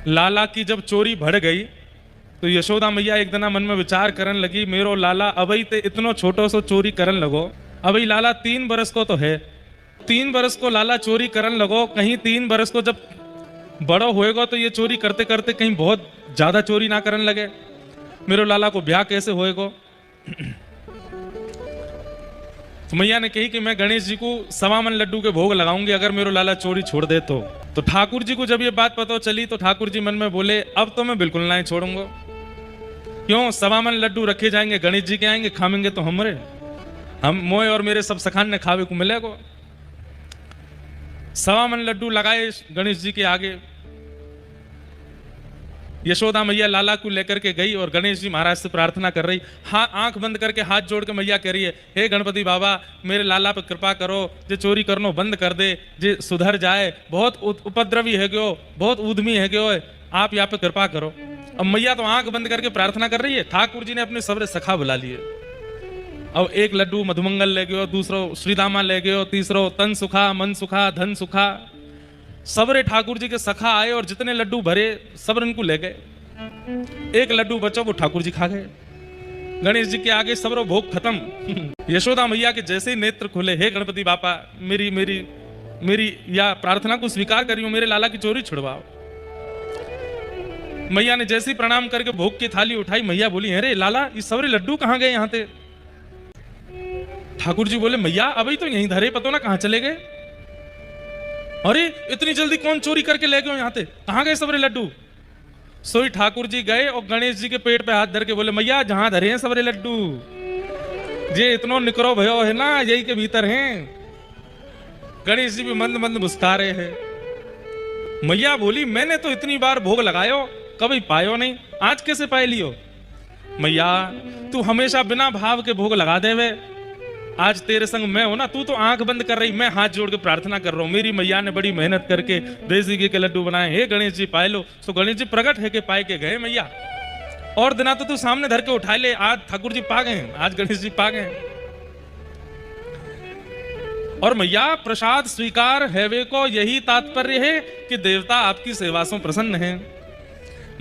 लाला की जब चोरी बढ़ गई तो यशोदा मैया एक दिन मन में विचार करन लगी, मेरो लाला अबई ते इतनो छोटो सो चोरी करन लगो। अबई लाला 3 बरस को तो है, 3 बरस को लाला चोरी करन लगो, कहीं 3 बरस को जब बड़ो होएगा तो ये चोरी करते करते कहीं बहुत ज्यादा चोरी ना करन लगे, मेरो लाला को ब्याह कैसे होएगा। तो मैया ने कही कि मैं गणेश जी को 1.25 मन लड्डू के भोग लगाऊंगी अगर मेरो लाला चोरी छोड़ दे तो ठाकुर जी को जब ये बात पता चली तो ठाकुर जी मन में बोले, अब तो मैं बिल्कुल नहीं छोड़ूंगा। क्यों? 1.25 मन लड्डू रखे जाएंगे, गणेश जी के आएंगे, खाएंगे तो हम मोए और मेरे सब सखान ने खावे को मिलेगा। 1.25 मन लड्डू लगाए गणेश जी के आगे। यशोदा मैया लाला को लेकर के गई और गणेश जी महाराज से प्रार्थना कर रही, हाँ आंख बंद करके हाथ जोड़ के मैया कह रही है, हे गणपति बाबा मेरे लाला पर कृपा करो, जे चोरी करनो बंद कर दे, जे सुधर जाए, बहुत उपद्रवी है गयो, बहुत उद्यमी है गयो, आप यहाँ पे कृपा करो। अब मैया तो आंख बंद करके प्रार्थना कर रही है, ठाकुर जी ने अपने सबरे सखा बुला लिए। अब एक लड्डू मधुमंगल ले गयो, दूसरो श्रीदामा ले गयो, तीसरो तन सुखा, मन सुखा, धन सुखा, सबरे ठाकुर जी के सखा आए और जितने लड्डू भरे सब इनको ले गए। एक लड्डू बचा वो ठाकुर जी खा गए। गणेश जी के आगे सबरो भोग खत्म। यशोदा मैया के जैसे ही नेत्र खुले, हे गणपति बापा मेरी मेरी मेरी या प्रार्थना को स्वीकार करियो, मेरे लाला की चोरी छुड़वाओ। मैया ने जैसे ही प्रणाम करके भोग की थाली उठाई, मैया बोली, अरे लाला ये सबरे लड्डू कहाँ गए यहाँ थे? ठाकुर जी बोले, मैया अभी तो यहीं धरे, पतो ना कहाँ चले गए। अरे इतनी जल्दी कौन चोरी करके ले गए यहाँ थे, कहाँ गए सबरे लड्डू? सोई ठाकुर जी गए और गणेश जी के पेट पे हाथ धर के बोले, मैया जहां धरे हैं सबरे लड्डू, जे इतनो निकरो भयो है ना यही के भीतर हैं। गणेश जी भी मंद मंद मुस्कुरा रहे हैं। मैया बोली, मैंने तो इतनी बार भोग लगायो कभी पायो नहीं, आज कैसे पाए लियो? मैया तू हमेशा बिना भाव के भोग लगा देवे, आज तेरे संग मैं हो ना, तू तो आंख बंद कर रही, मैं हाथ जोड़ के प्रार्थना कर रहा हूं। मेरी मैया ने बड़ी मेहनत करके देसी घी के लड्डू बनाए, हे गणेश जी पाए लो। तो गणेश जी प्रकट है के पाए के गए मैया, और दिना तो तू सामने धर के उठा ले, आज ठाकुर जी पा गए, आज गणेश जी पा गए। और मैया प्रसाद स्वीकार हैवे को यही तात्पर्य है कि देवता आपकी सेवा से प्रसन्न है।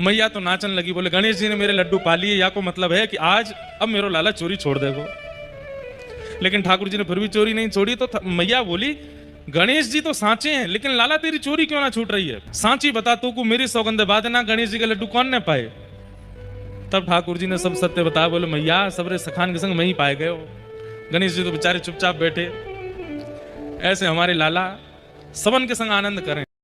मैया तो नाचन लगी, बोले गणेश जी ने मेरे लड्डू पा लिए, या को मतलब है कि आज अब मेरो लाला चोरी छोड़ देगो। लेकिन ठाकुर जी ने फिर भी चोरी नहीं छोड़ी। तो मैया बोली, गणेश जी तो सांचे हैं, लेकिन लाला तेरी चोरी क्यों ना छूट रही है? सांची बता, तू को मेरी सौगंध बाद ना गणेश जी के लड्डू कौन ने पाए? तब ठाकुर जी ने सब सत्य बताया, बोले मैया सबरे सखान के संग मैं ही पाए गए हो। गणेश जी तो बेचारे चुपचाप बैठे। ऐसे हमारे लाला सबन के संग आनंद करें।